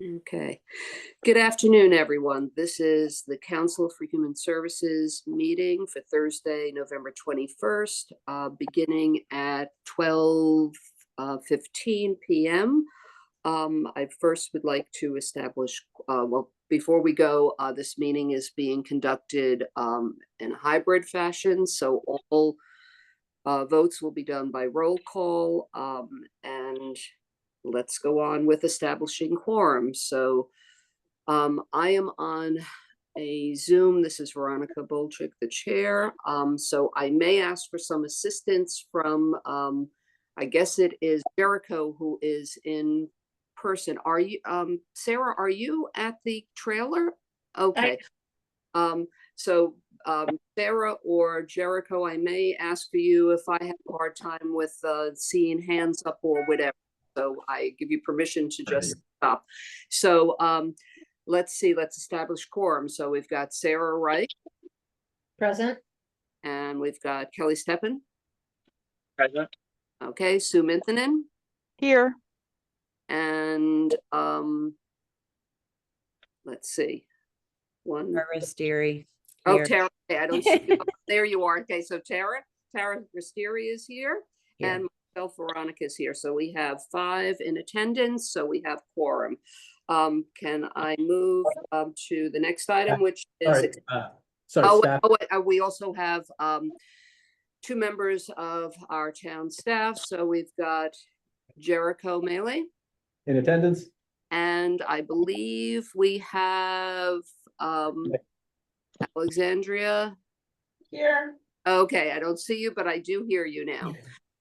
Okay. Good afternoon, everyone. This is the Council for Human Services meeting for Thursday, November 21st, beginning at 12:15 p.m. I first would like to establish, well, before we go, this meeting is being conducted in a hybrid fashion, so all votes will be done by roll call, and let's go on with establishing quorum. So I am on a Zoom. This is Veronica Bolchik, the chair. So I may ask for some assistance from, I guess it is Jericho who is in person. Are you, Sarah, are you at the trailer? Okay. So Sarah or Jericho, I may ask for you if I have a hard time with seeing hands up or whatever. So I give you permission to just stop. So let's see, let's establish quorum. So we've got Sarah Wright. Present. And we've got Kelly Steppen. Present. Okay, Sue Minthinen. Here. And let's see. One. Tara Steary. Oh, Tara, okay, I don't see you. There you are. Okay, so Tara Rastiri is here. And myself, Veronica, is here. So we have 5 in attendance. So we have quorum. Can I move to the next item, which is we also have 2 members of our town staff. So we've got Jericho Melee In attendance. And I believe we have Alexandria. Here. Okay, I don't see you, but I do hear you now.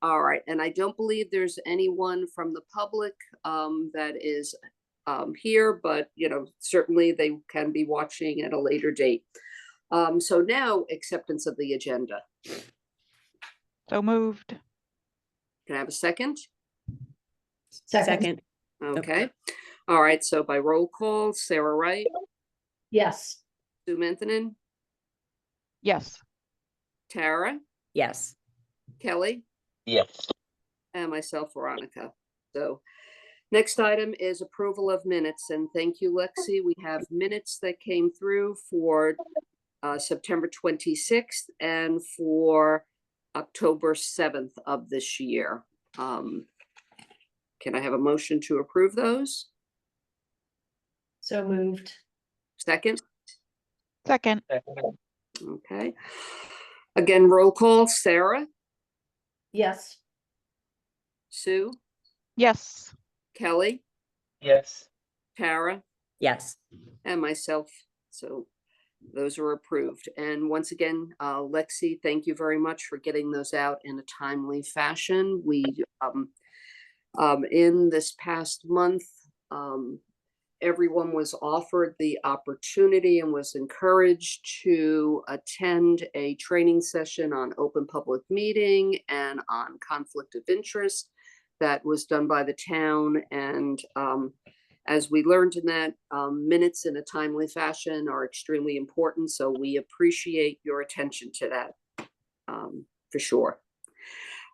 All right, and I don't believe there's anyone from the public that is here, but certainly they can be watching at a later date. So now acceptance of the agenda. So moved. Can I have a second? Second. Okay. All right, so by roll call, Sarah Wright. Yes. Sue Minthinen. Yes. Tara. Yes. Kelly. Yes. And myself, Veronica. So next item is approval of minutes. And thank you, Lexi. We have minutes that came through for September 26th and for October 7th of this year. Can I have a motion to approve those? So moved. Second? Second. Okay. Again, roll call. Sarah? Yes. Sue? Yes. Kelly? Yes. Tara? Yes. And myself. So those are approved. And once again, Lexi, thank you very much for getting those out in a timely fashion. We, in this past month, everyone was offered the opportunity and was encouraged to attend a training session on open public meeting and on conflict of interest that was done by the town. And as we learned in that, minutes in a timely fashion are extremely important. So we appreciate your attention to that for sure.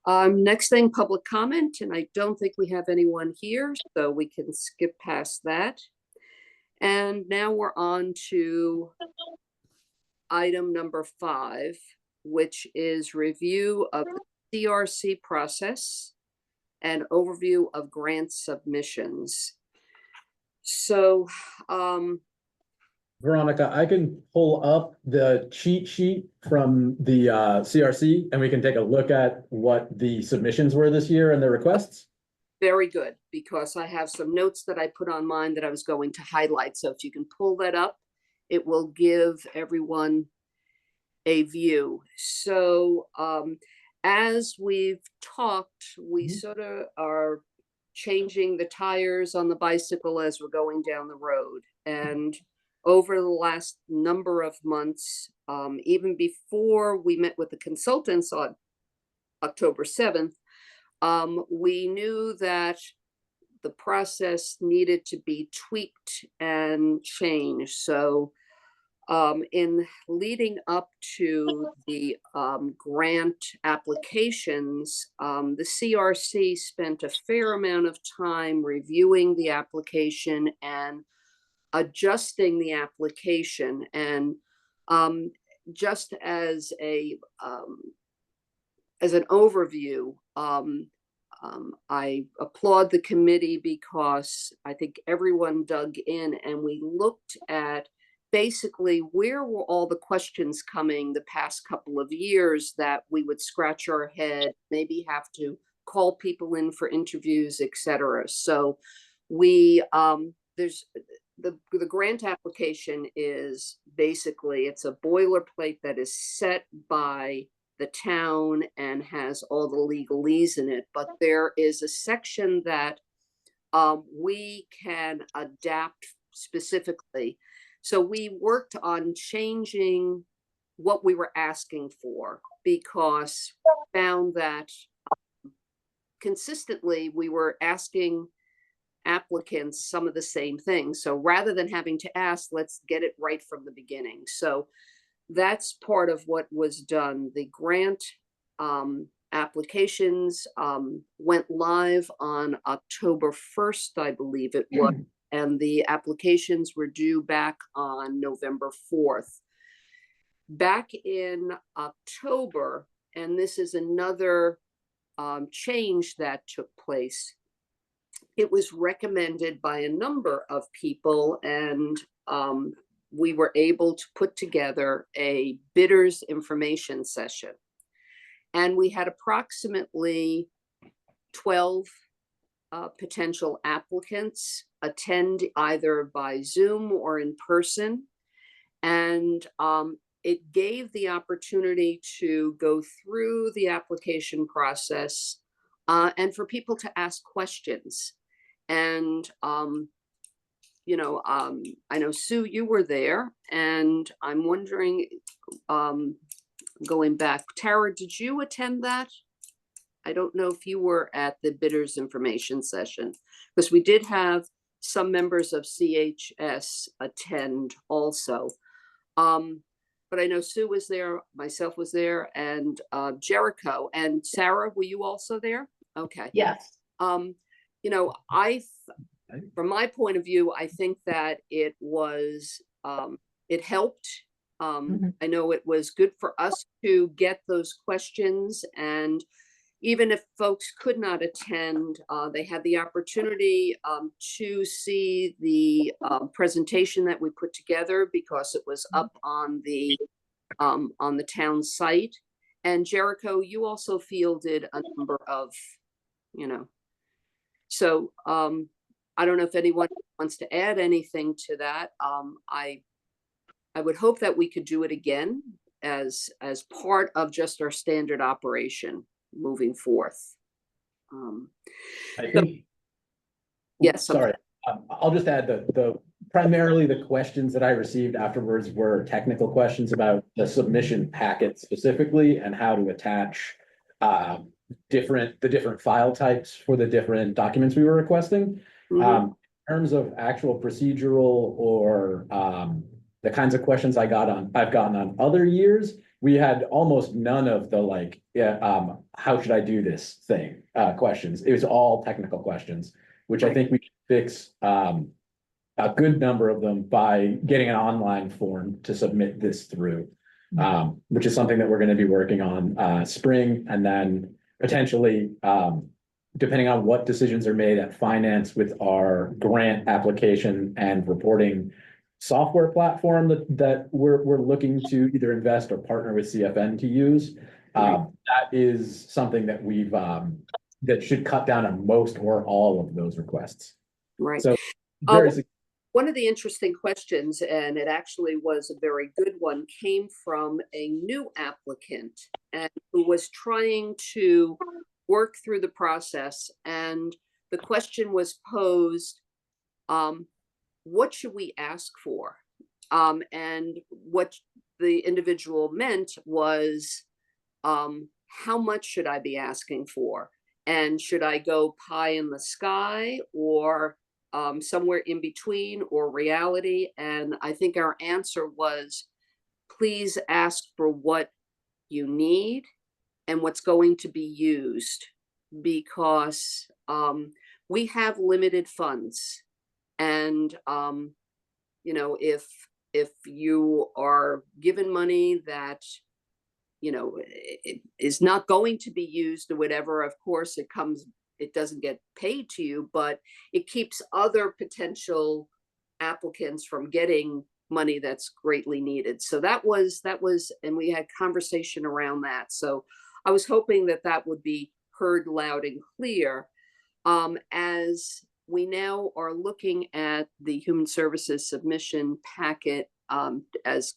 Next thing, public comment, and I don't think we have anyone here, so we can skip past that. And now we're on to item number 5, which is review of the CRC process and overview of grant submissions. So, Veronica, I can pull up the cheat sheet from the CRC and we can take a look at what the submissions were this year and the requests. very good, because I have some notes that I put on mine that I was going to highlight. So if you can pull that up, it will give everyone a view. So as we've talked, we sort of are changing the tires on the bicycle as we're going down the road. And over the last number of months, even before we met with the consultants on October 7th, we knew that the process needed to be tweaked and changed. So In leading up to the grant applications, the CRC spent a fair amount of time reviewing the application and adjusting the application. And just as an overview, I applaud the committee because I think everyone dug in and we looked at basically where were all the questions coming the past couple of years that we would scratch our head, maybe have to call people in for interviews, etc. So we there's the grant application is basically, it's a boilerplate that is set by the town and has all the legalese in it, but there is a section that we can adapt specifically. So we worked on changing what we were asking for because we found that consistently we were asking applicants some of the same things. So rather than having to ask, let's get it right from the beginning. So that's part of what was done. The grant applications went live on October 1st, I believe it was, and the applications were due back on November 4th. Back in October, and this is another change that took place, it was recommended by a number of people, and we were able to put together a bidders information session. And we had approximately 12 potential applicants attend either by Zoom or in person. And it gave the opportunity to go through the application process and for people to ask questions. And, you know, I know, Sue, you were there, and I'm wondering, going back, Tara, did you attend that? I don't know if you were at the bidders information session, because we did have some members of CHS attend also. But I know Sue was there, myself was there, and Jericho. And Sarah, were you also there? Okay. Yes. You know, from my point of view, I think that it was, it helped. I know it was good for us to get those questions, and even if folks could not attend, they had the opportunity to see the presentation that we put together because it was up on the town site. And Jericho, you also fielded a number of, you know, so I don't know if anyone wants to add anything to that. I would hope that we could do it again as part of just our standard operation moving forth. I think. Yes. Sorry, I'll just add the primarily the questions that I received afterwards were technical questions about the submission packet specifically and how to attach the different file types for the different documents we were requesting. In terms of actual procedural or the kinds of questions I've gotten on other years, we had almost none of the how should I do this thing questions. It was all technical questions, which I think we can fix a good number of them by getting an online form to submit this through, which is something that we're going to be working on spring, and then potentially, depending on what decisions are made at finance with our grant application and reporting software platform that we're looking to either invest or partner with CFN to use. That is something that we've that should cut down on most or all of those requests. Right. So one of the interesting questions, and it actually was a very good one, came from a new applicant and who was trying to work through the process. And the question was posed, what should we ask for? And what the individual meant was, how much should I be asking for? And should I go pie in the sky, or somewhere in between or reality? And I think our answer was, please ask for what you need and what's going to be used, because we have limited funds. And if you are given money that it is not going to be used or whatever, of course it doesn't get paid to you, but it keeps other potential applicants from getting money that's greatly needed. So that was, and we had conversation around that. So I was hoping that would be heard loud and clear. As we now are looking at the Human Services submission packet, as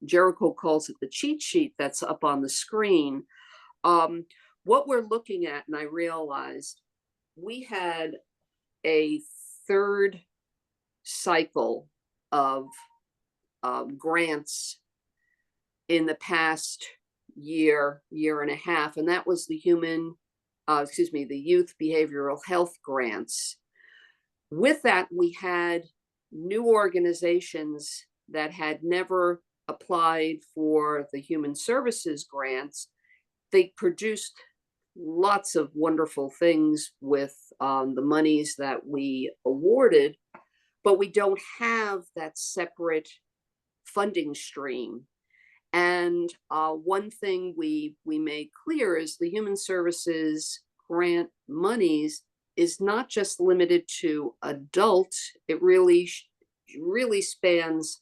Jericho calls it, the cheat sheet that's up on the screen. What we're looking at, and I realized we had a third cycle of grants in the past year and a half, and that was the the youth behavioral health grants. With that, we had new organizations that had never applied for the human services grants. They produced lots of wonderful things with the monies that we awarded, but we don't have that separate funding stream. And one thing we made clear is the human services grant monies is not just limited to adults. It really spans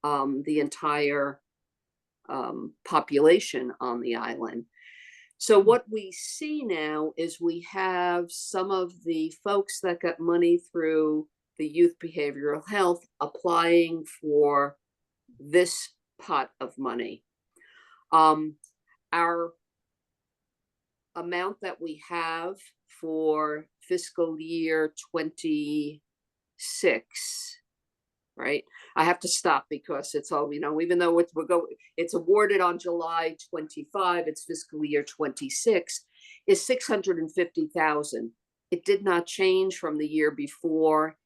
the entire population on the island. So what we see now is we have some of the folks that got money through the youth behavioral health applying for this pot of money. Our amount that we have for fiscal year 26, right? I have to stop because it's all, even though it's awarded on July 25, it's fiscal year 26, is 650,000. It did not change from the year before.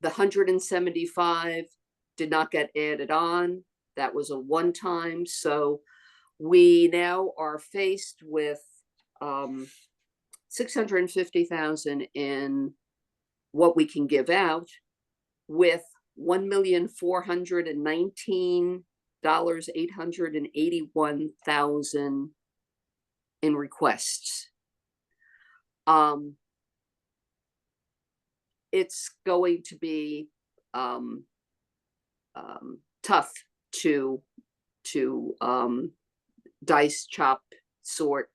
The 175 did not get added on. That was a one-time. So we now are faced with 650,000 in what we can give out, with $1,419,881,000 in requests. It's going to be tough to dice, chop, sort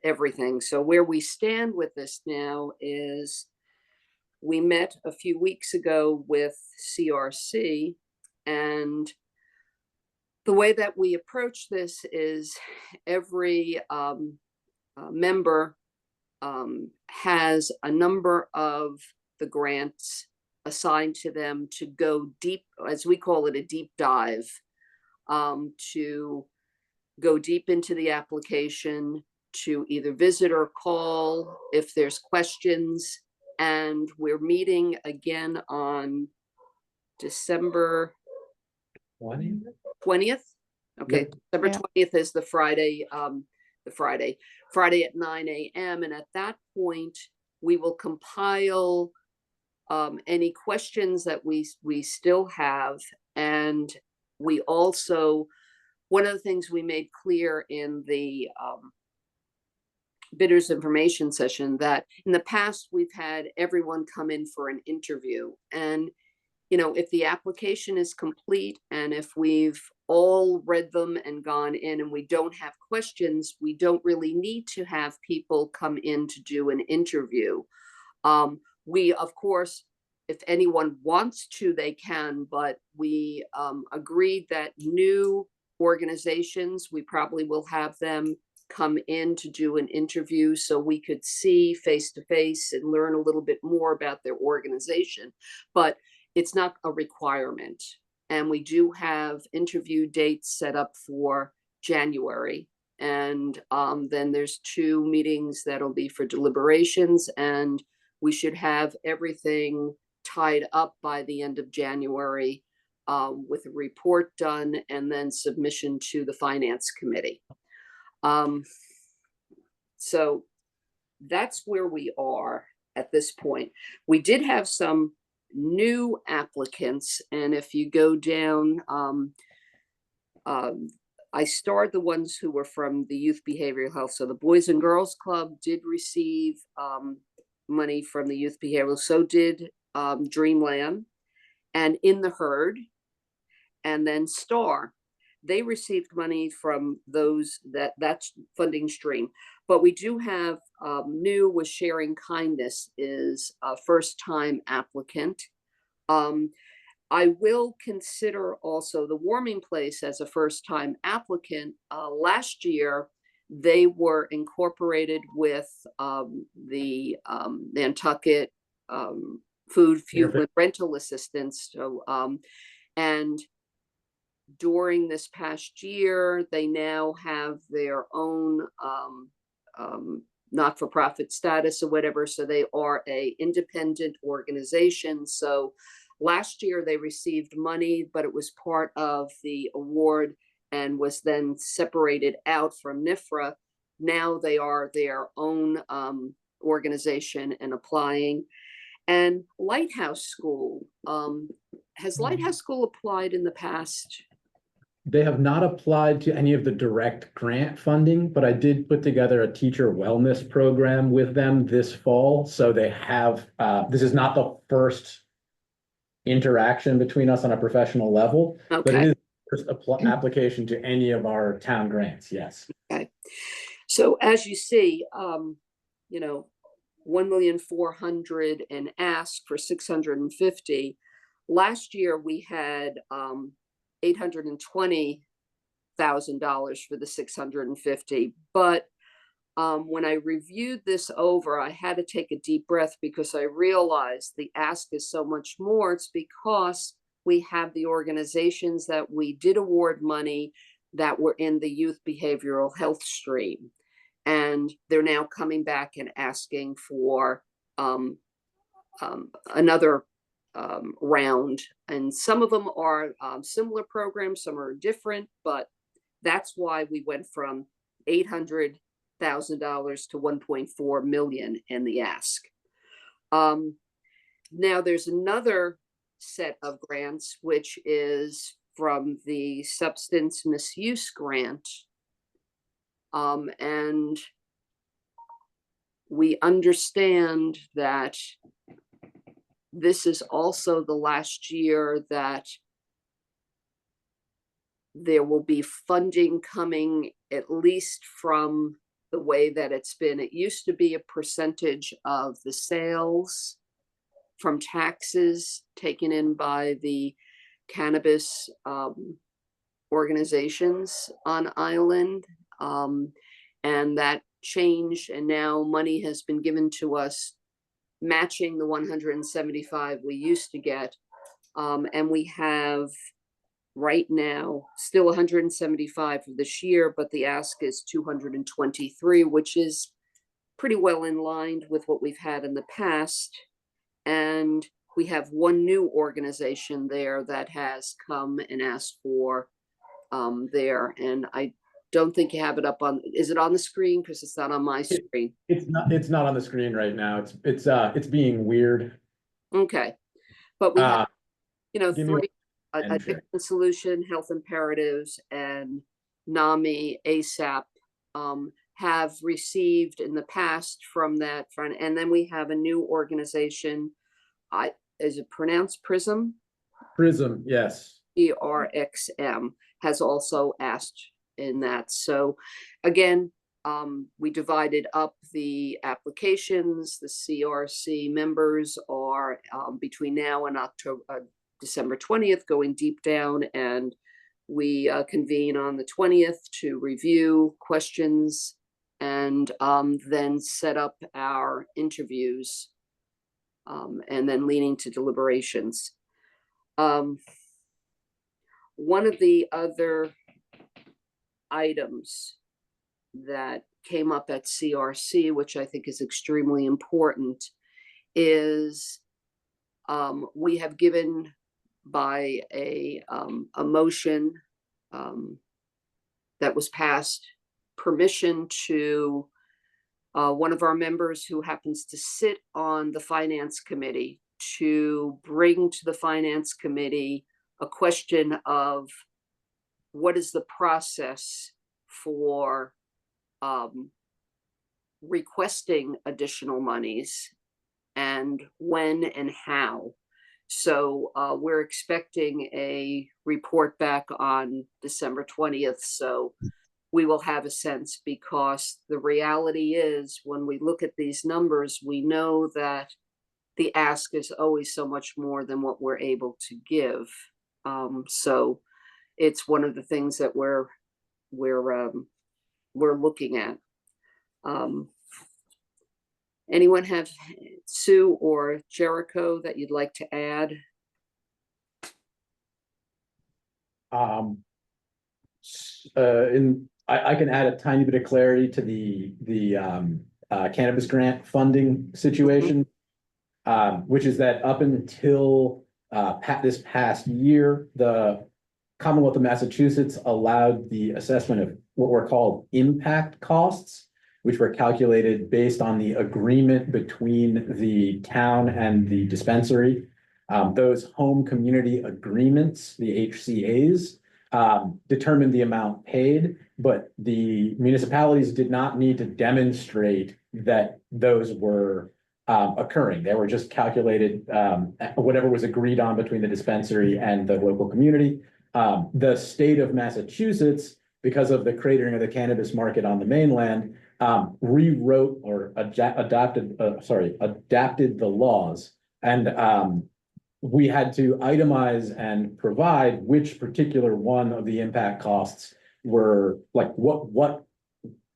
everything. So where we stand with this now is, we met a few weeks ago with CRC, and the way that we approach this is every member has a number of the grants assigned to them to go deep, as we call it, a deep dive, to go deep into the application, to either visit or call if there's questions. And we're meeting again on December 20th. Okay, Yep. December Yeah. 20th is the Friday, Friday at 9 a.m. And at that point, we will compile any questions that we still have. And we also, one of the things we made clear in the bidders information session, that in the past we've had everyone come in for an interview, and if the application is complete and if we've all read them and gone in and we don't have questions, we don't really need to have people come in to do an interview. We, of course, if anyone wants to, they can, but we agreed that new organizations, we probably will have them come in to do an interview so we could see face to face and learn a little bit more about their organization. But it's not a requirement. And we do have interview dates set up for January. And then there's 2 meetings that'll be for deliberations, and we should have everything tied up by the end of January, with a report done and then submission to the Finance Committee. So that's where we are at this point. We did have some new applicants, and if you go down, I starred the ones who were from the Youth Behavioral Health. So the Boys and Girls Club did receive money from the Youth Behavioral. So did Dreamland and In the Herd, and then Star. They received money from those that's funding stream. But we do have new with Sharing Kindness is a first-time applicant. I will consider also the Warming Place as a first-time applicant. Last year, they were incorporated with the Nantucket Food, Fuel, and Rental Assistance. So, and during this past year, they now have their own not-for-profit status or whatever. So they are a independent organization. So last year they received money, but it was part of the award and was then separated out from NIFRA. Now they are their own organization and applying. And Lighthouse School, has Lighthouse School applied in the past? They have not applied to any of the direct grant funding, but I did put together a teacher wellness program with them this fall. So they have, this is not the first interaction between us on a professional level, but it Okay. is the first application to any of our town grants, yes. Okay. So as you see, 1,400,000 and ask for 650. Last year we had $820,000 for the 650. But when I reviewed this over, I had to take a deep breath because I realized the ask is so much more. It's because we have the organizations that we did award money that were in the youth behavioral health stream. And they're now coming back and asking for another round. And some of them are similar programs, some are different, but that's why we went from $800,000 to 1.4 million in the ask. Now there's another set of grants, which is from the substance misuse grant. And we understand that this is also the last year that there will be funding coming, at least from the way that it's been. It used to be a percentage of the sales from taxes taken in by the cannabis organizations on island. And that changed, and now money has been given to us matching the 175 we used to get. And we have right now still 175 for this year, but the ask is 223, which is pretty well in line with what we've had in the past. And we have one new organization there that has come and asked for there. And I don't think you have it up on, is it on the screen? Because it's not on my screen. It's not on the screen right now. It's being weird. Okay. But we have, give me three, addiction solution, health imperatives, and NAMI ASAP have received in the past from that front. And then we have a new organization. Is it pronounced PRISM? PRISM, yes. ERXM has also asked in that. So again, we divided up the applications. The CRC members are between now and December 20th going deep down, and we convene on the 20th to review questions and then set up our interviews and then leading to deliberations. One of the other items that came up at CRC, which I think is extremely important, is we have given by a motion that was passed permission to one of our members who happens to sit on the finance committee to bring to the finance committee a question of what is the process for requesting additional monies and when and how. So we're expecting a report back on December 20th. So we will have a sense, because the reality is when we look at these numbers, we know that the ask is always so much more than what we're able to give. So it's one of the things that we're looking at. Anyone have, Sue or Jericho, that you'd like to add? I can add a tiny bit of clarity to the cannabis grant funding situation, which is that up until this past year, the Commonwealth of Massachusetts allowed the assessment of what were called impact costs, which were calculated based on the agreement between the town and the dispensary. Those home community agreements, the HCAs, determined the amount paid, but the municipalities did not need to demonstrate that those were occurring. They were just calculated, whatever was agreed on between the dispensary and the local community. The state of Massachusetts, because of the cratering of the cannabis market on the mainland, rewrote or adapted the laws, and we had to itemize and provide which particular one of the impact costs were, like what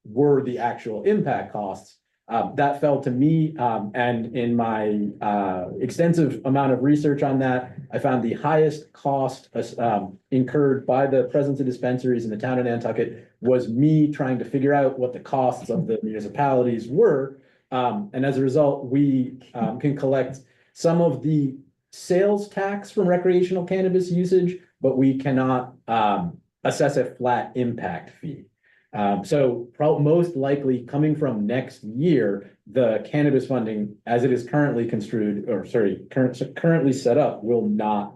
were the actual impact costs. That fell to me, and in my extensive amount of research on that, I found the highest cost incurred by the presence of dispensaries in the town of Nantucket was me trying to figure out what the costs of the municipalities were. And as a result, we can collect some of the sales tax from recreational cannabis usage, but we cannot assess a flat impact fee. So most likely coming from next year, the cannabis funding as it is currently construed, or sorry, currently set up, will not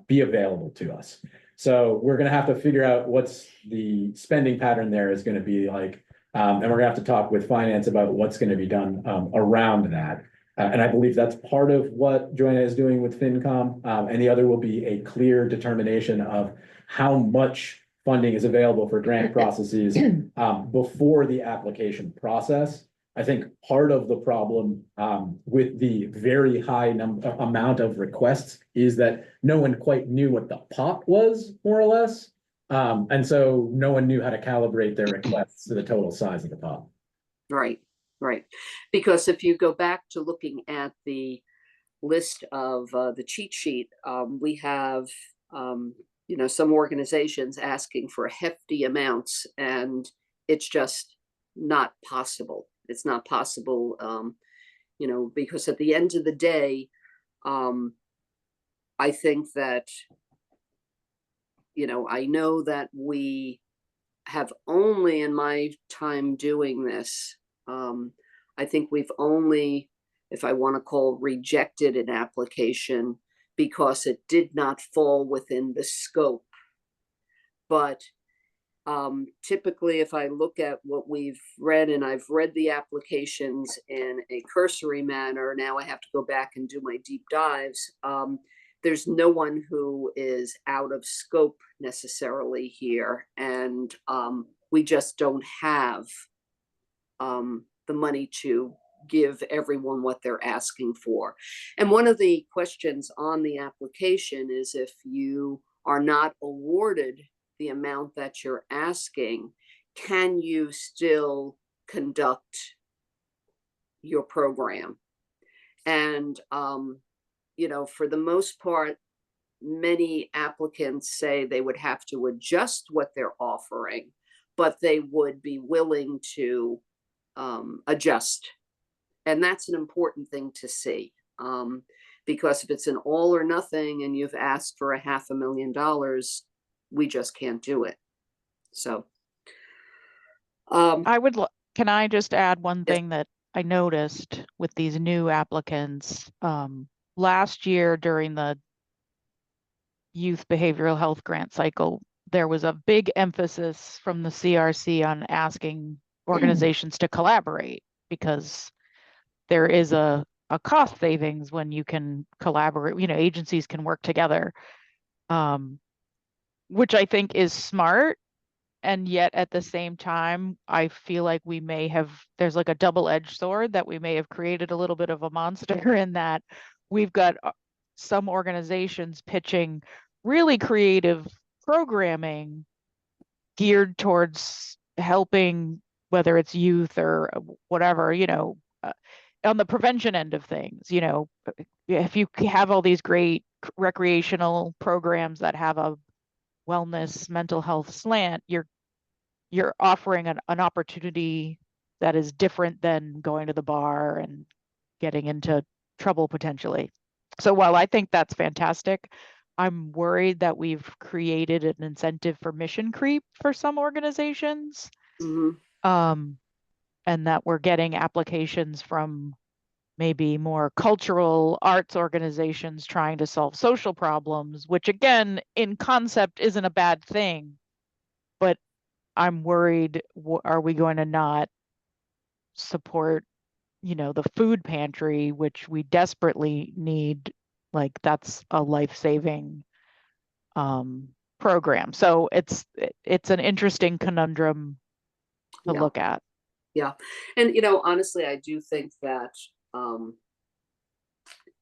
be available to us. So we're going to have to figure out what's the spending pattern there is going to be like, and we're going to have to talk with finance about what's going to be done around that. And I believe that's part of what Joanna is doing with FinCom. And the other will be a clear determination of how much funding is available for grant processes before the application process. I think part of the problem with the very high amount of requests is that no one quite knew what the pot was, more or less. And so no one knew how to calibrate their requests to the total size of the pot. Right, right. Because if you go back to looking at the list of the cheat sheet, we have you know, some organizations asking for hefty amounts, and it's just not possible. It's not possible, you know, because at the end of the day, I think that, you know, I know that we have only, in my time doing this, I think we've only, if I want to call, rejected an application because it did not fall within the scope. But typically, if I look at what we've read, and I've read the applications in a cursory manner, now I have to go back and do my deep dives. There's no one who is out of scope necessarily here, and we just don't have the money to give everyone what they're asking for. And one of the questions on the application is, if you are not awarded the amount that you're asking, can you still conduct your program? And you know, for the most part, many applicants say they would have to adjust what they're offering, but they would be willing to adjust. And that's an important thing to see. Because if it's an all or nothing and you've asked for $500,000, we just can't do it. So, I would, can I just add one Yes. thing that I noticed with these new applicants? Last year during the youth behavioral health grant cycle, there was a big emphasis from the CRC on asking organizations to collaborate, because there is a cost savings when you can collaborate, agencies can work together, which I think is smart. And yet at the same time, I feel like there's like a double-edged sword, that we may have created a little bit of a monster in that we've got some organizations pitching really creative programming geared towards helping, whether it's youth or whatever, on the prevention end of things. If you have all these great recreational programs that have a wellness, mental health slant, you're offering an opportunity that is different than going to the bar and getting into trouble potentially. So while I think that's fantastic, I'm worried that we've created an incentive for mission creep for some organizations, mhm, and that we're getting applications from maybe more cultural arts organizations trying to solve social problems, which again, in concept isn't a bad thing, but I'm worried, are we going to not support, the food pantry, which we desperately need? Like, that's a life-saving program. So it's an interesting conundrum to yeah, look at. yeah. And, honestly, I do think that, um,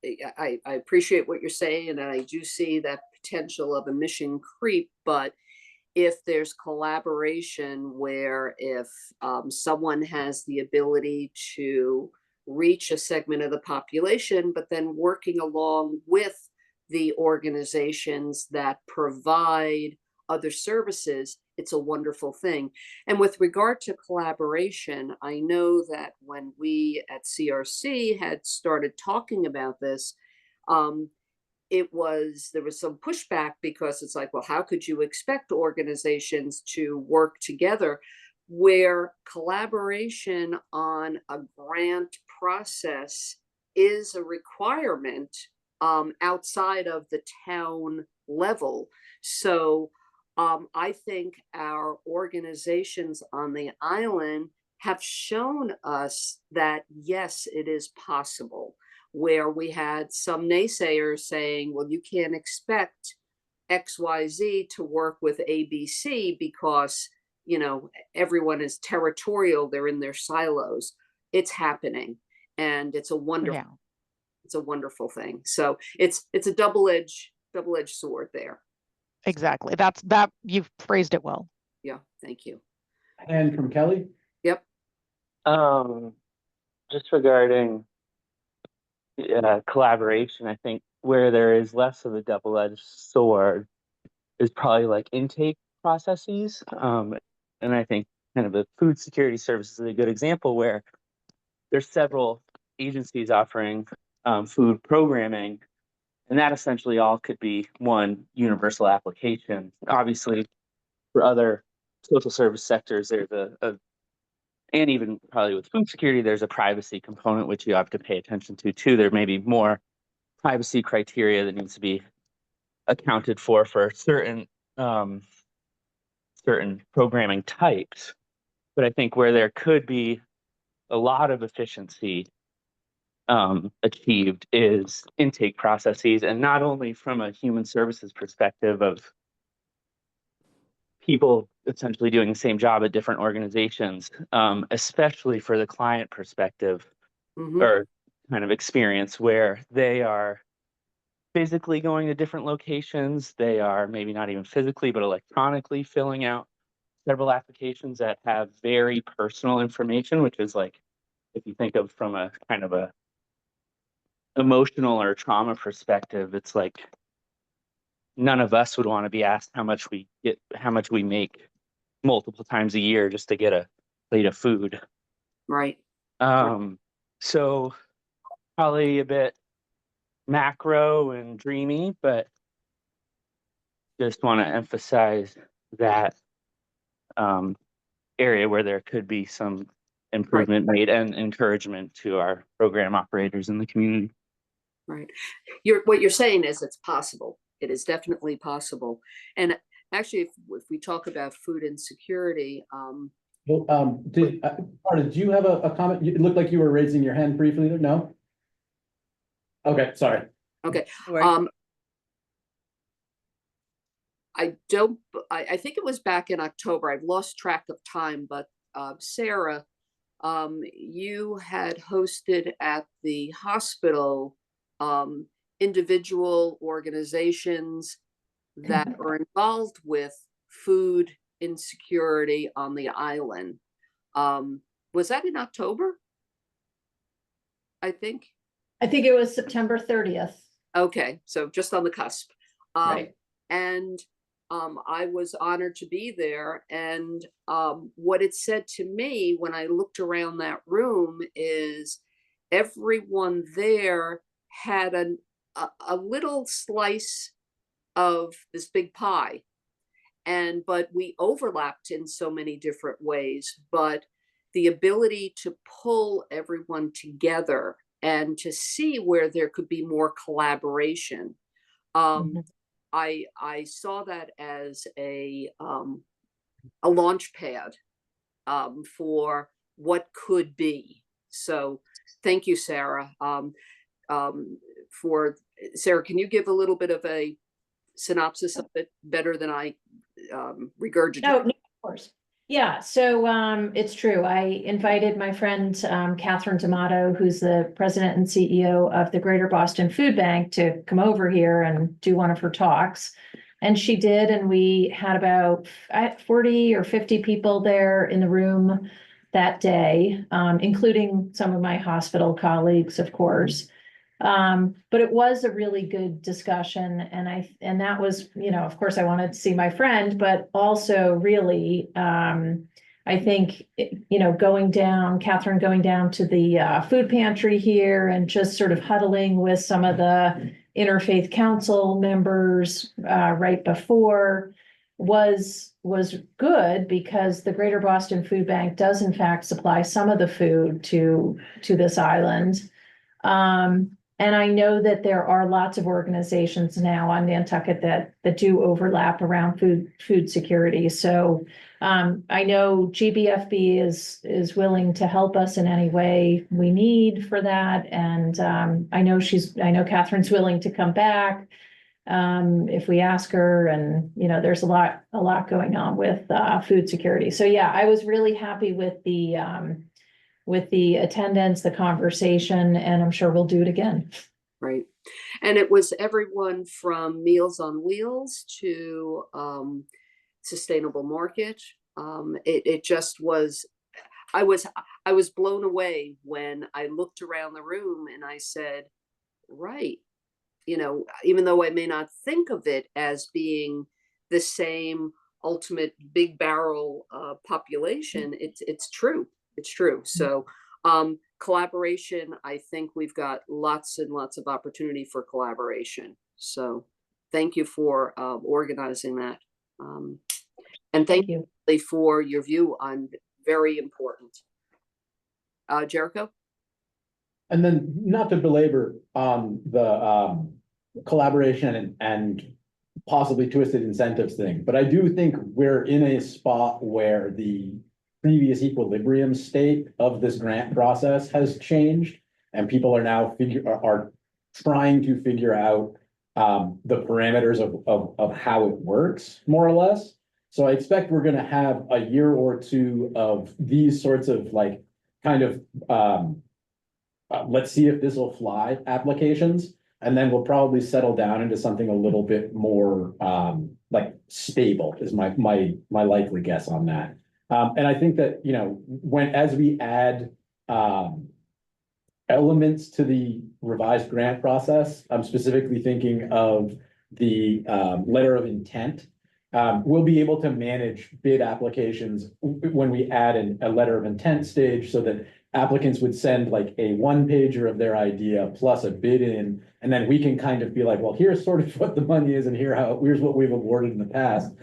I appreciate what you're saying, and I do see that potential of a mission creep, but if there's collaboration where if someone has the ability to reach a segment of the population, but then working along with the organizations that provide other services, it's a wonderful thing. And with regard to collaboration, I know that when we at CRC had started talking about this, um, there was some pushback, because it's like, well, how could you expect organizations to work together where collaboration on a grant process is a requirement outside of the town level? So I think our organizations on the island have shown us that yes, it is possible, where we had some naysayers saying, well, you can't expect XYZ to work with ABC because, everyone is territorial, they're in their silos. It's happening. And Yeah, it's a wonderful thing. So it's a double-edged sword there. exactly. You've phrased it well. Yeah, thank you. And from Kelly? Yep. Just regarding collaboration, I think where there is less of a double-edged sword is probably like intake processes. And I think kind of the food security service is a good example where there's several agencies offering food programming, and that essentially all could be one universal application. Obviously, for other social service sectors, there's and even probably with food security, there's a privacy component which you have to pay attention to too. There may be more privacy criteria that needs to be accounted for um, certain programming types. But I think where there could be a lot of efficiency achieved is intake processes, and not only from a human services perspective of people essentially doing the same job at different organizations, especially for the client perspective Hmm. or kind of experience where they are physically going to different locations. They are maybe not even physically, but electronically filling out several applications that have very personal information, which is like, if you think of from a kind of a emotional or trauma perspective, it's like none of us would want to be asked how much we make multiple times a year just to get a plate of food. Right. Um, So probably a bit macro and dreamy, but just want to emphasize that area where there could be some improvement made and encouragement to our program operators in the community. Right. What you're saying is it's possible. It is definitely possible. And actually, if we talk about food insecurity, Well, Marta, did you have a comment? It looked like you were raising your hand briefly there. No? Okay, sorry. okay. Right. I think it was back in October. I've lost track of time, but Sarah, you had hosted at the hospital individual organizations that are involved with food insecurity on the island. Was that in October? I think. I think it was September 30th. Okay, so just on the cusp. Right. And I was honored to be there. And what it said to me when I looked around that room is everyone there had a little slice of this big pie. But we overlapped in so many different ways. But the ability to pull everyone together and to see where there could be more collaboration. I saw that as a launch pad for what could be. So thank you, Sarah. For Sarah, can you give a little bit of a synopsis of it better than I regurgitated? No, of course. Yeah, so it's true. I invited my friend Catherine D'Amato, who's the president and CEO of the Greater Boston Food Bank, to come over here and do one of her talks. And she did, and we had about 40 or 50 people there in the room that day, including some of my hospital colleagues, of course. But it was a really good discussion, and that was, of course, I wanted to see my friend, but also really, I think, Catherine going down to the food pantry here and just sort of huddling with some of the Interfaith Council members right before was good, because the Greater Boston Food Bank does in fact supply some of the food to this island. And I know that there are lots of organizations now on Nantucket that do overlap around food security. So I know GBFB is willing to help us in any way we need for that. And I know Catherine's willing to come back if we ask her. And there's a lot going on with food security. So yeah, I was really happy with the attendance, the conversation, and I'm sure we'll do it again. Right. And it was everyone from Meals on Wheels to Sustainable Market. It just was, I was blown away when I looked around the room and I said, right, even though I may not think of it as being the same ultimate big barrel population, it's true. It's true. So collaboration, I think we've got lots and lots of opportunity for collaboration. So thank you for organizing that. And thank you for your view on very important. Jericho? And then, not to belabor on the collaboration and possibly twisted incentives thing, but I do think we're in a spot where the previous equilibrium state of this grant process has changed, and people are now are trying to figure out the parameters of how it works, more or less. So I expect we're going to have a year or two of these sorts of let's see if this will fly applications, and then we'll probably settle down into something a little bit more stable is my likely guess on that. And I think that, as we add elements to the revised grant process, I'm specifically thinking of the letter of intent. We'll be able to manage bid applications when we add a letter of intent stage, so that applicants would send like a one pager of their idea plus a bid in, and then we can kind of be like, well, here's sort of what the money is and here's what we've awarded in the past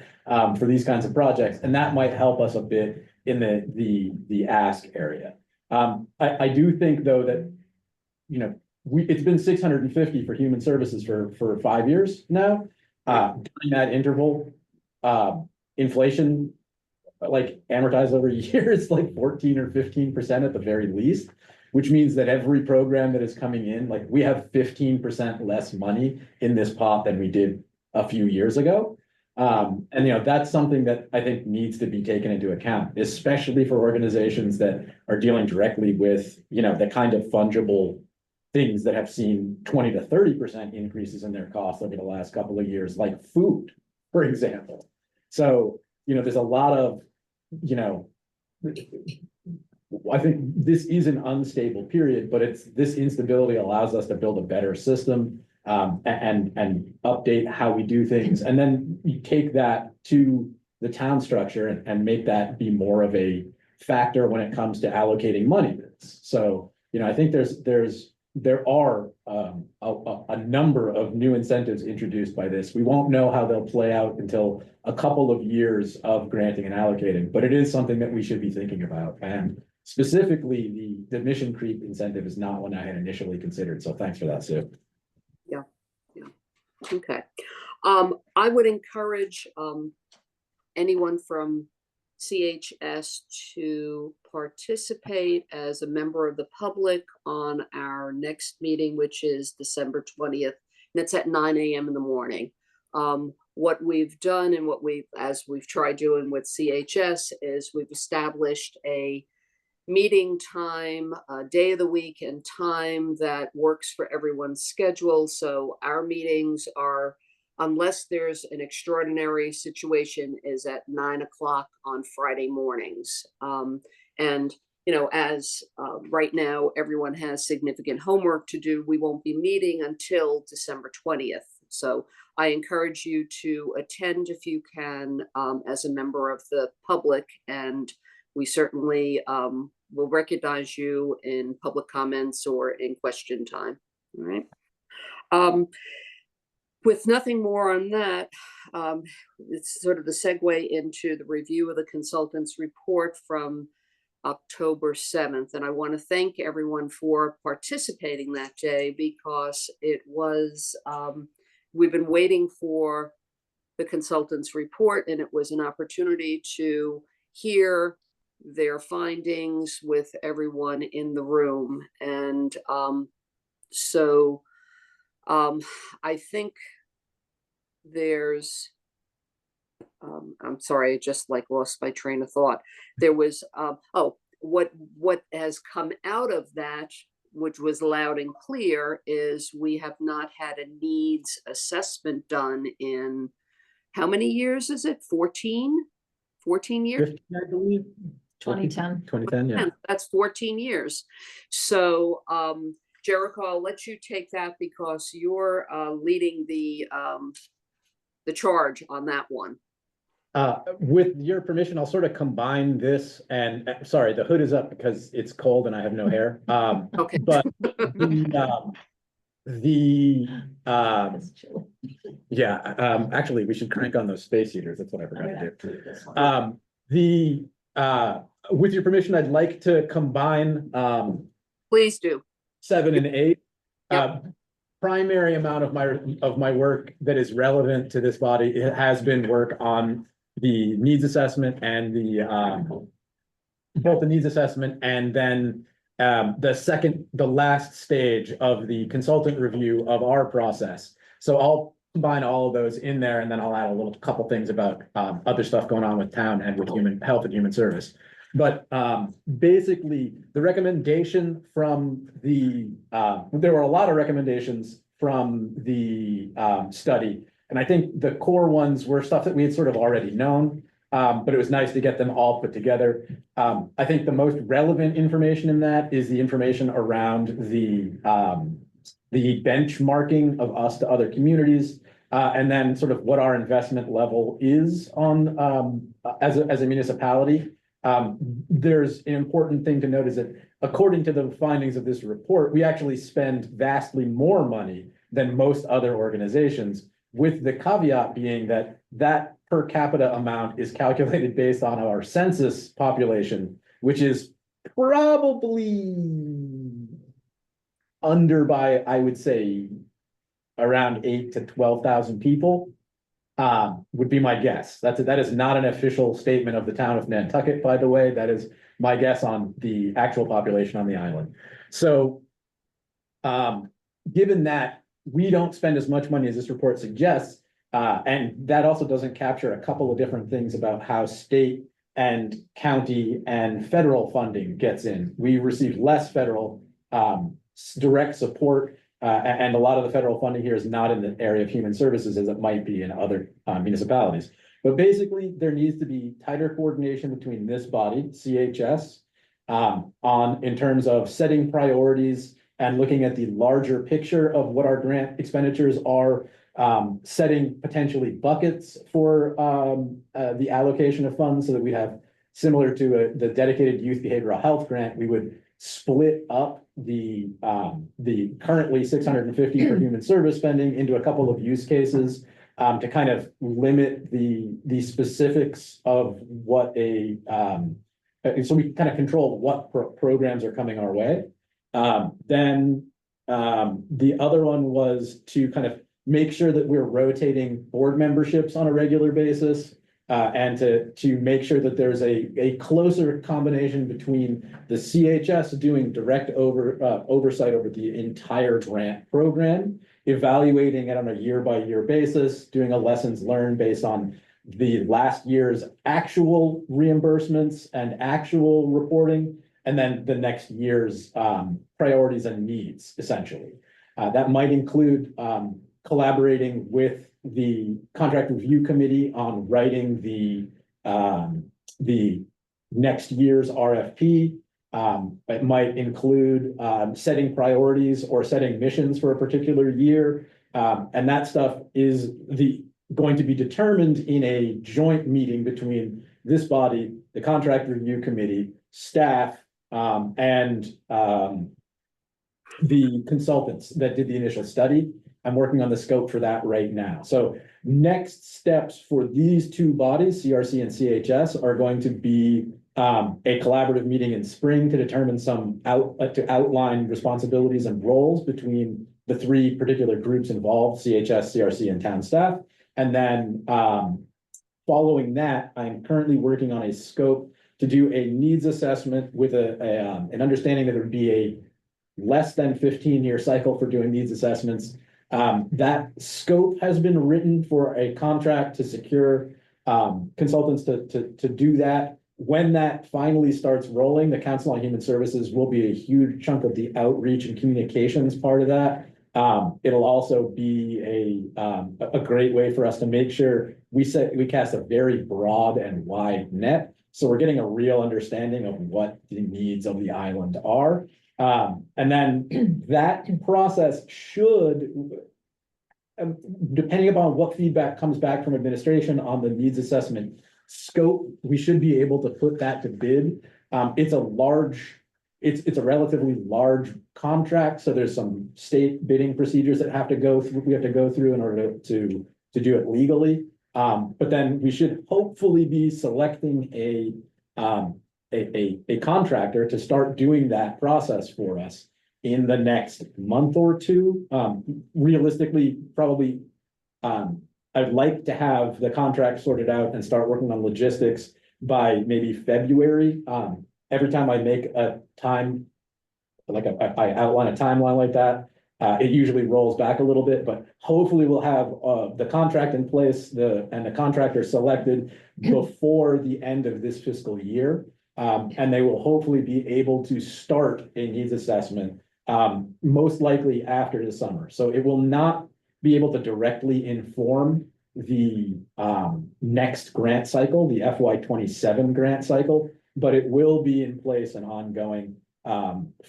for these kinds of projects. And that might help us a bit in the ask area. I do think though that, you know, it's been 650 for human services for 5 years now. During that interval, inflation like amortized over years, like 14 or 15% at the very least, which means that every program that is coming in, like we have 15% less money in this pot than we did a few years ago. And you know, that's something that I think needs to be taken into account, especially for organizations that are dealing directly with, you know, the kind of fungible things that have seen 20 to 30% increases in their costs over the last couple of years, like food, for example. So, you know, there's a lot of, you know, I think this is an unstable period, but this instability allows us to build a better system and update how we do things. And then you take that to the town structure and make that be more of a factor when it comes to allocating money. So, you know, I think there are a number of new incentives introduced by this. We won't know how they'll play out until a couple of years of granting and allocating, but it is something that we should be thinking about. And specifically, the mission creep incentive is not one I had initially considered. So thanks for that, Sue. Yeah. Okay. I would encourage anyone from CHS to participate as a member of the public on our next meeting, which is December 20th, and it's at 9 a.m. in the morning. What we've done and as we've tried doing with CHS is we've established a meeting time, day of the week and time that works for everyone's schedule. So our meetings are, unless there's an extraordinary situation, is at 9 o'clock on Friday mornings. And, you know, as right now, everyone has significant homework to do, we won't be meeting until December 20th. So I encourage you to attend if you can, as a member of the public, and we certainly will recognize you in public comments or in question time. All right. With nothing more on that, it's sort of the segue into the review of the consultant's report from October 7th. And I want to thank everyone for participating that day, because it was, we've been waiting for the consultant's report, and it was an opportunity to hear their findings with everyone in the room. And I think there's, I'm sorry, I just like lost my train of thought. There was, what has come out of that, which was loud and clear, is we have not had a needs assessment done in, how many years is it? 14 years? 15, I believe. 2010, yeah. That's 14 years. So, Jericho, I'll let you take that, because you're leading the charge on that one. With your permission, I'll sort of combine this and, sorry, the hood is up because it's cold and I have no hair. Okay. But actually we should crank on those space heaters. That's what I forgot to do. With your permission, I'd like to combine Please do. 7 and 8. Yep. Primary amount of my work that is relevant to this body, it has been work on the needs assessment and both the needs assessment and then the last stage of the consultant review of our process. So I'll combine all of those in there, and then I'll add a couple things about other stuff going on with town and with human health and human service. But basically, the recommendation from there were a lot of recommendations from the study. And I think the core ones were stuff that we had sort of already known, but it was nice to get them all put together. I think the most relevant information in that is the information around the benchmarking of us to other communities, and then sort of what our investment level is on as a municipality. There's an important thing to note is that according to the findings of this report, we actually spend vastly more money than most other organizations, with the caveat being that that per capita amount is calculated based on our census population, which is probably under by, I would say, around 8 to 12,000 people. Would be my guess. That is not an official statement of the town of Nantucket, by the way. That is my guess on the actual population on the island. So, given that we don't spend as much money as this report suggests, and that also doesn't capture a couple of different things about how state and county and federal funding gets in. We receive less federal direct support. And a lot of the federal funding here is not in the area of human services as it might be in other municipalities. But basically, there needs to be tighter coordination between this body, CHS, in terms of setting priorities and looking at the larger picture of what our grant expenditures are, setting potentially buckets for the allocation of funds so that we have, similar to the dedicated youth behavioral health grant, we would split up the currently 650 for human service spending into a couple of use cases to kind of limit the specifics of what so we kind of control what programs are coming our way. Then the other one was to kind of make sure that we're rotating board memberships on a regular basis. And to make sure that there's a closer combination between the CHS doing direct oversight over the entire grant program, evaluating it on a year-by-year basis, doing a lessons learned based on the last year's actual reimbursements and actual reporting, and then the next year's priorities and needs, essentially. That might include collaborating with the contract review committee on writing the next year's RFP. It might include setting priorities or setting missions for a particular year. And that stuff is going to be determined in a joint meeting between this body, the contract review committee, staff, and the consultants that did the initial study. I'm working on the scope for that right now. So next steps for these two bodies, CRC and CHS, are going to be a collaborative meeting in spring to determine to outline responsibilities and roles between the three particular groups involved, CHS, CRC, and town staff. And then following that, I'm currently working on a scope to do a needs assessment with an understanding that there would be a less than 15-year cycle for doing needs assessments. That scope has been written for a contract to secure consultants to do that. When that finally starts rolling, the Council on Human Services will be a huge chunk of the outreach and communications part of that. It'll also be a great way for us to make sure we cast a very broad and wide net. So we're getting a real understanding of what the needs of the island are. And then that process should, depending upon what feedback comes back from administration on the needs assessment scope, we should be able to put that to bid. It's a relatively large contract, so there's some state bidding procedures that we have to go through in order to do it legally. But then we should hopefully be selecting a contractor to start doing that process for us in the next month or two. Realistically, probably, I'd like to have the contract sorted out and start working on logistics by maybe February. Every time I make a time, I outline a timeline like that, it usually rolls back a little bit, but hopefully we'll have the contract in place and the contractor selected before the end of this fiscal year. And they will hopefully be able to start a needs assessment most likely after the summer. So it will not be able to directly inform the next grant cycle, the FY27 grant cycle, but it will be in place and ongoing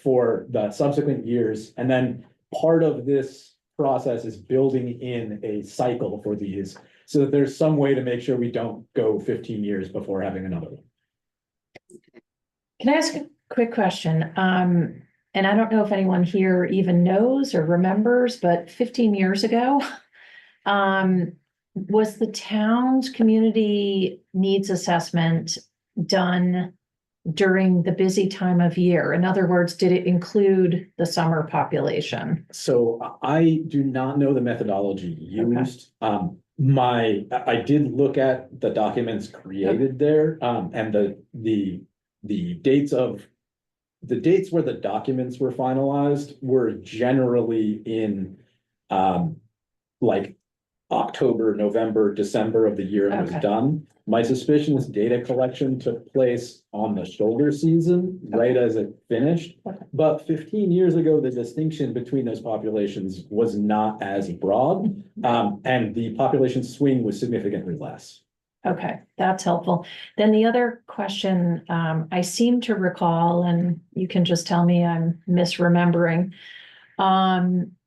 for the subsequent years. And then part of this process is building in a cycle for these so that there's some way to make sure we don't go 15 years before having another one. Can I ask a quick question? And I don't know if anyone here even knows or remembers, but 15 years ago, was the town's community needs assessment done during the busy time of year? In other words, did it include the summer population? So I do not know the methodology used. I did look at the documents created there, and the dates where the documents were finalized were generally in like October, November, December of the year it was Okay. done. My suspicion is data collection took place on the shoulder season, right as it finished. Okay. But 15 years ago, the distinction between those populations was not as broad, and the population swing was significantly less. Okay, that's helpful. Then the other question, I seem to recall, and you can just tell me I'm misremembering.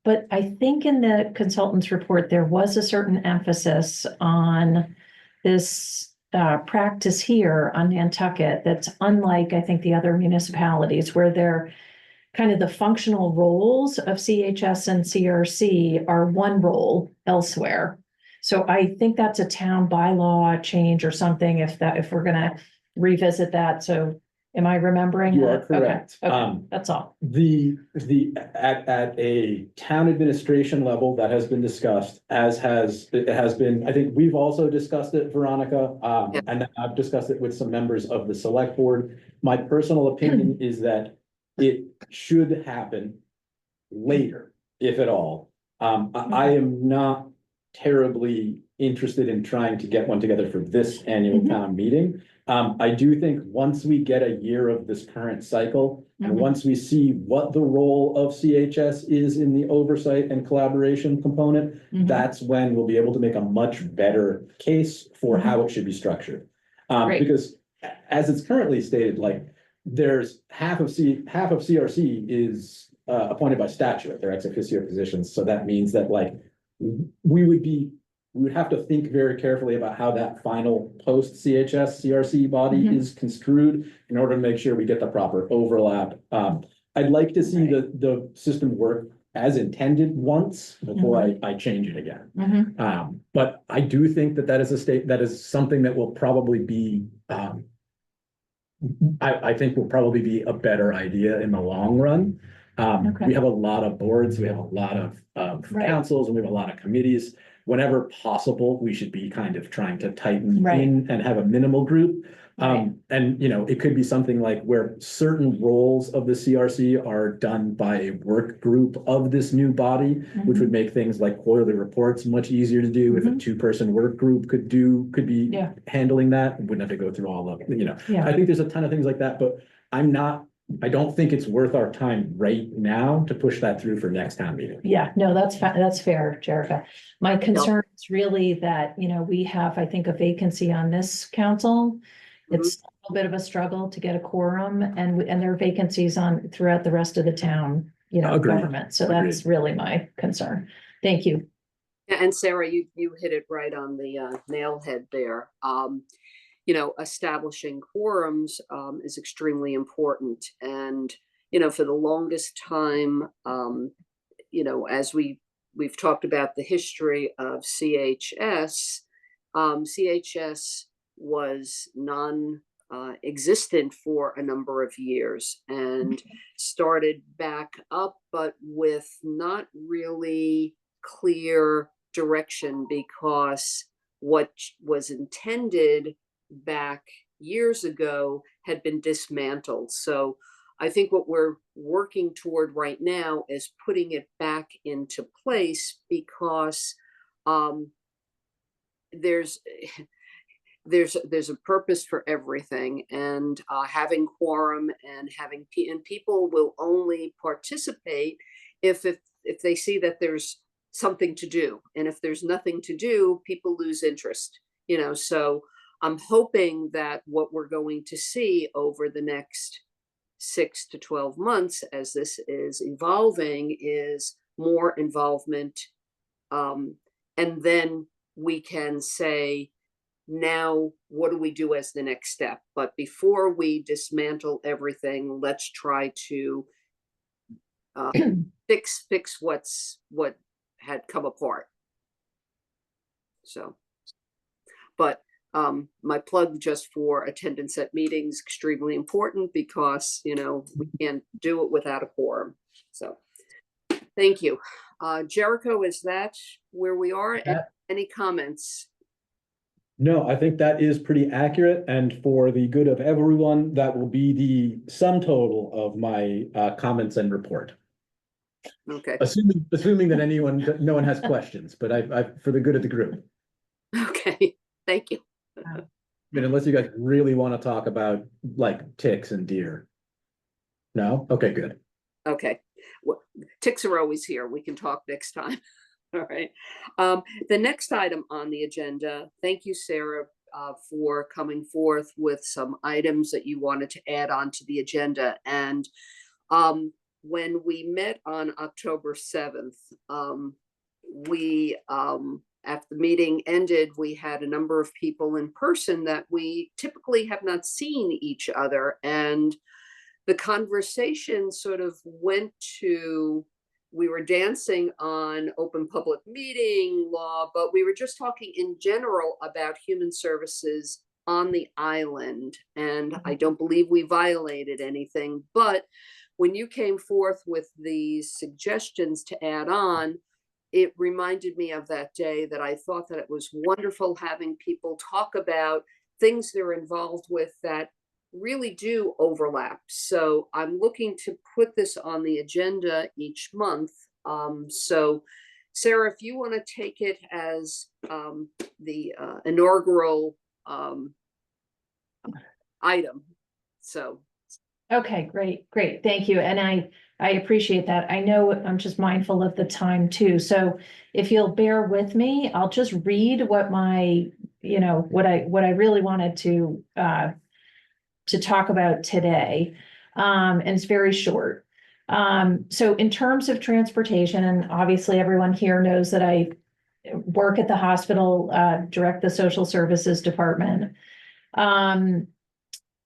But I think in the consultant's report, there was a certain emphasis on this practice here on Nantucket that's unlike, I think, the other municipalities where they're kind of the functional roles of CHS and CRC are one role elsewhere. So I think that's a town bylaw change or something if we're gonna revisit that. So am I remembering? You are that? Okay, correct. okay, that's all. At a town administration level, that has been discussed, it has been, I think we've also discussed it, Veronica. And I've discussed it with some members of the select board. My personal opinion is that it should happen later, if at all. I am not terribly interested in trying to get one together for this annual town meeting. I do think once we get a year of this current cycle, and once we see what the role of CHS is in the oversight and collaboration component, that's when we'll be able to make a much better case for how it should be structured. Because as it's currently stated, like there's half of CRC is appointed by statute, they're ex officio positions. So that means that like we would have to think very carefully about how that final post CHS CRC body is construed in order to make sure we get the proper overlap. I'd like to see the system work as intended once before I change it again. But I do think that that is something that will probably be, I think will probably be a better idea in the long run. We have a lot of boards, we have a lot of councils, and we have a lot of committees. Whenever possible, we should be kind of trying to tighten in and have a minimal group. And, you know, it could be something like where certain roles of the CRC are done by a work group of this new body, which would make things like quarterly reports much easier to do. If a two-person work group could be handling that, wouldn't have to go through all of it, you know. I think there's a ton of things like that, but I don't think it's worth our time right now to push that through for next town meeting. Yeah, no, that's fair, Jerica. My concern is really that, you know, we have, I think, a vacancy on this council. It's a little bit of a struggle to get a quorum, and there are vacancies throughout the rest of the town, you know, government. So that's really my concern. Thank you. Yeah, and Sarah, you hit it right on the nail head there. You know, establishing quorums is extremely important. And, you know, for the longest time, you know, as we've talked about the history of CHS, CHS was non-existent for a number of years and started back up, but with not really clear direction, because what was intended back years ago had been dismantled. So I think what we're working toward right now is putting it back into place, because there's a purpose for everything, and having quorum and people will only participate if they see that there's something to do, and if there's nothing to do, people lose interest, you know. So I'm hoping that what we're going to see over the next 6 to 12 months as this is evolving is more involvement. And then we can say, now what do we do as the next step? But before we dismantle everything, let's try to fix what had come apart. So, but my plug just for attendance at meetings extremely important, because we can't do it without a quorum. So thank you. Jericho, is that where we are? Any comments? No, I think that is pretty accurate, and for the good of everyone, that will be the sum total of my comments and report. Okay. Assuming that no one has questions, but I for the good of the group. Okay, thank you. I mean, unless you guys really want to talk about like ticks and deer. No? Okay, good. Okay. Well, ticks are always here. We can talk next time. All right. The next item on the agenda, thank you, Sarah, for coming forth with some items that you wanted to add on to the agenda. And when we met on October 7th, after the meeting ended, we had a number of people in person that we typically have not seen each other. And the conversation sort of went to, we were dancing on open public meeting law, but we were just talking in general about human services on the island. And I don't believe we violated anything, but when you came forth with these suggestions to add on, it reminded me of that day that I thought that it was wonderful having people talk about things they're involved with that really do overlap. So I'm looking to put this on the agenda each month. So Sarah, if you want to take it as the inaugural item. So. Okay, great. Thank you. And I appreciate that. I know I'm just mindful of the time too. So if you'll bear with me, I'll just read what my, what I really wanted to talk about today. And it's very short. So in terms of transportation, and obviously everyone here knows that I work at the hospital, direct the social services department.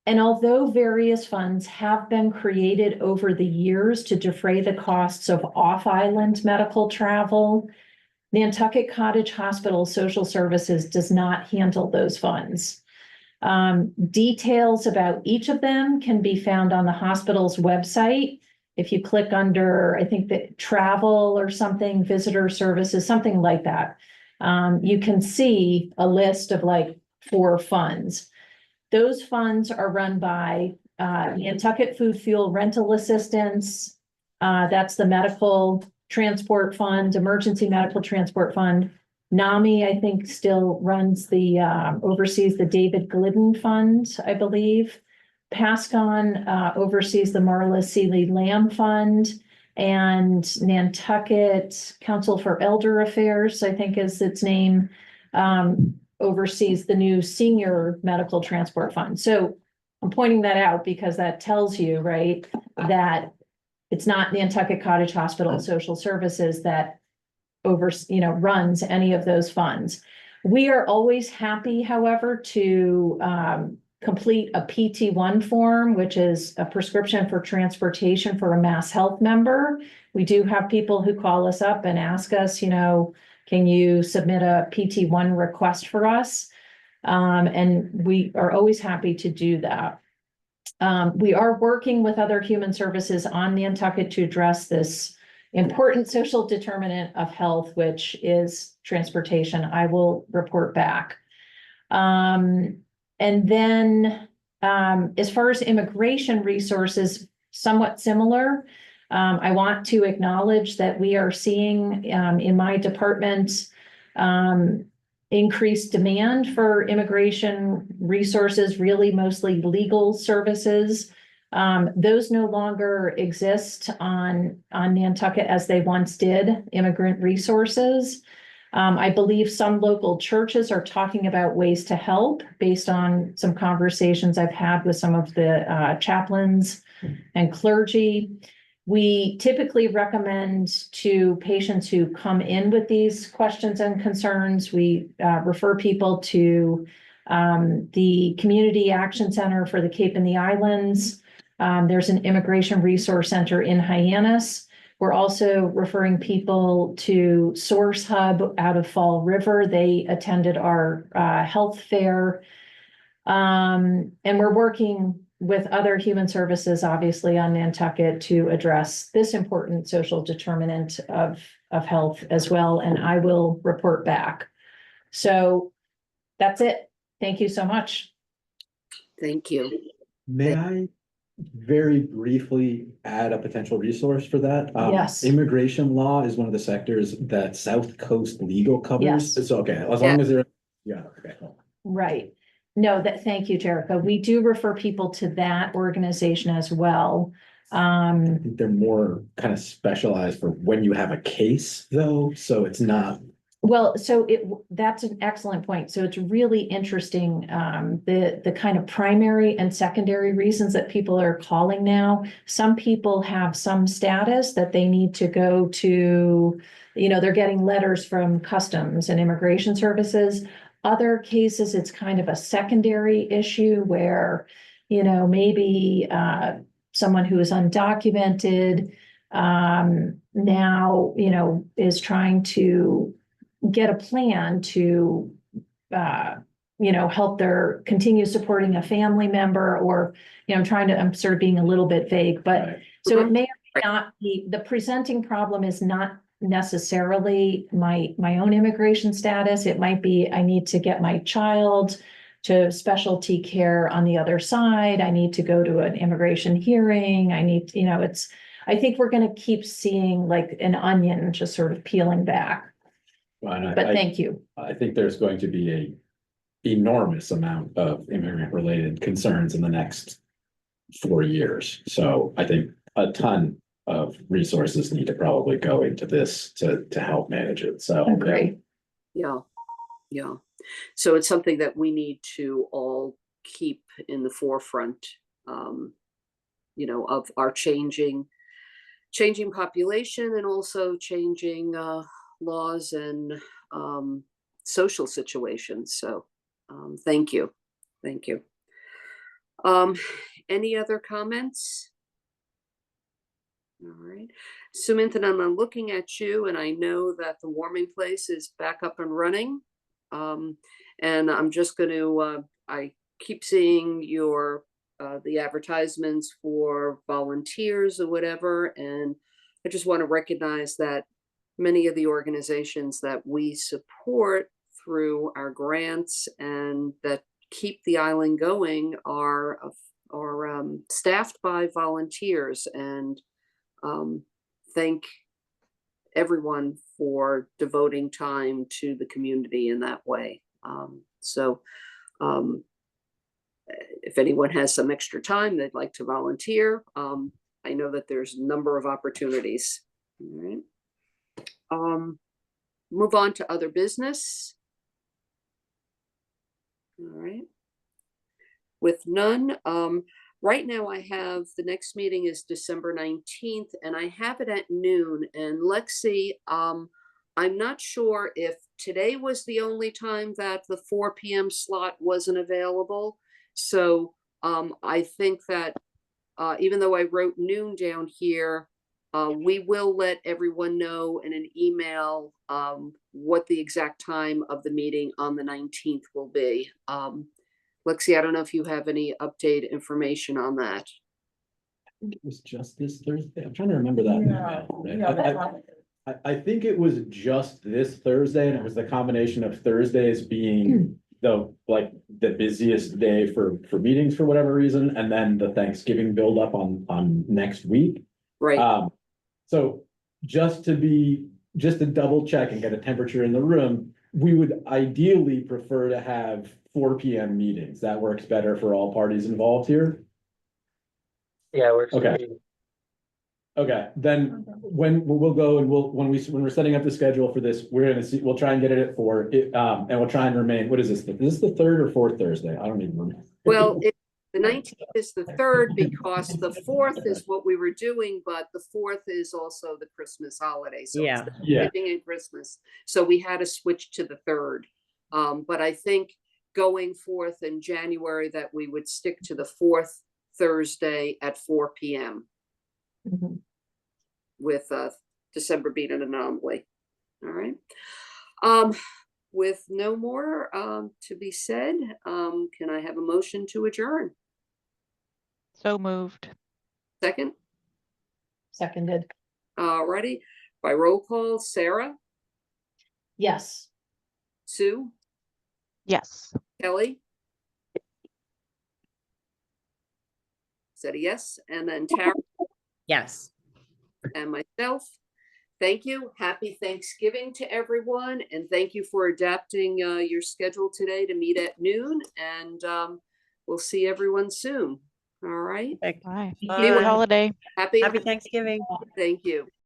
And although various funds have been created over the years to defray the costs of off-island medical travel, Nantucket Cottage Hospital Social Services does not handle those funds. Details about each of them can be found on the hospital's website. If you click under, I think that travel or something, visitor services, something like that, you can see a list of like 4 funds. Those funds are run by Nantucket Food Fuel Rental Assistance. That's the Medical Transport Fund, Emergency Medical Transport Fund. NAMI, I think, still runs oversees the David Glidden Fund, I believe. PASCON oversees the Marla Seeley Lamb Fund, and Nantucket Council for Elder Affairs, I think is its name, oversees the new Senior Medical Transport Fund. So I'm pointing that out because that tells you, right, that it's not Nantucket Cottage Hospital Social Services that runs any of those funds. We are always happy, however, to complete a PT1 form, which is a prescription for transportation for a Mass Health member. We do have people who call us up and ask us, can you submit a PT1 request for us? And we are always happy to do that. We are working with other human services on Nantucket to address this important social determinant of health, which is transportation. I will report back. And then as far as immigration resources, somewhat similar. I want to acknowledge that we are seeing in my department increased demand for immigration resources, really mostly legal services. Those no longer exist on Nantucket as they once did, immigrant resources. I believe some local churches are talking about ways to help based on some conversations I've had with some of the chaplains and clergy. We typically recommend to patients who come in with these questions and concerns, we refer people to the Community Action Center for the Cape and the Islands. There's an Immigration Resource Center in Hyannis. We're also referring people to Source Hub out of Fall River. They attended our health fair. And we're working with other human services, obviously, on Nantucket to address this important social determinant of health as well. And I will report back. So that's it. Thank you so much. Thank you. May I very briefly add a potential resource for that? Yes. Immigration law is one of the sectors that South Coast Legal covers. Yes. So, okay, as long as they're, yeah, okay. Right. No, thank you, Jericho. We do refer people to that organization as well. I think they're more kind of specialized for when you have a case, though, so it's not. Well, so that's an excellent point. So it's really interesting, the kind of primary and secondary reasons that people are calling now. Some people have some status that they need to go to, they're getting letters from Customs and Immigration Services. Other cases, it's kind of a secondary issue where, maybe someone who is undocumented now, is trying to get a plan to, help their continue supporting a family member, or, I'm sort of being a little bit vague, but Right. so it may or may not be, the presenting problem is not necessarily my own immigration status. It might be, I need to get my child to specialty care on the other side. I need to go to an immigration hearing. I need, I think we're going to keep seeing like an onion just sort of peeling back. Well, But thank you. I think there's going to be a enormous amount of immigrant related concerns in the next 4 years. So I think a ton of resources need to probably go into this to help manage it. So Agree. Yeah. So it's something that we need to all keep in the forefront, of our changing population, and also changing laws and social situations. So thank you. Any other comments? All right. Sumanthan, I'm looking at you, and I know that the warming place is back up and running. And I'm just going to, I keep seeing your, the advertisements for volunteers or whatever. And I just want to recognize that many of the organizations that we support through our grants and that keep the island going are staffed by volunteers, and thank everyone for devoting time to the community in that way. If anyone has some extra time they'd like to volunteer, I know that there's a number of opportunities. All right. Move on to other business. All right. With none, right now I have, the next meeting is December 19th, and I have it at noon. And Lexi, I'm not sure if today was the only time that the 4 p.m. slot wasn't available. So I think that even though I wrote noon down here, we will let everyone know in an email what the exact time of the meeting on the 19th will be. Lexi, I don't know if you have any update information on that. it was just this Thursday. I'm trying to remember that. I think it was just this Thursday, and it was the combination of Thursdays being the busiest day for meetings for whatever reason, and then the Thanksgiving buildup on next week. Right. So just to double check and get a temperature in the room, we would ideally prefer to have 4 p.m. meetings. That works better for all parties involved here. Yeah, we're Okay, then when we'll go and when we're setting up the schedule for this, we'll try and get it at 4. And we'll try and remain, what is this? Is this the third or fourth Thursday? I don't even remember. Well, the 19th is the 3rd because the 4th is what we were doing, but the 4th is also the Christmas holiday. So Yeah. it's Thanksgiving and Christmas. So we had to switch to the 3rd. But I think going forth in January that we would stick to the fourth Thursday at 4 p.m. Mhm. with December being an anomaly. All right. With no more to be said, can I have a motion to adjourn? So moved. Second? Seconded. Alrighty. By roll call, Sarah, Yes. Sue, Yes. Kelly? Said a yes. And then Tara Yes. and myself. Thank you. Happy Thanksgiving to everyone. And thank you for adapting your schedule today to meet at noon. And we'll see everyone soon. All right. Perfect. Bye. Bye. Happy holiday. Happy Happy Thanksgiving. Thank you.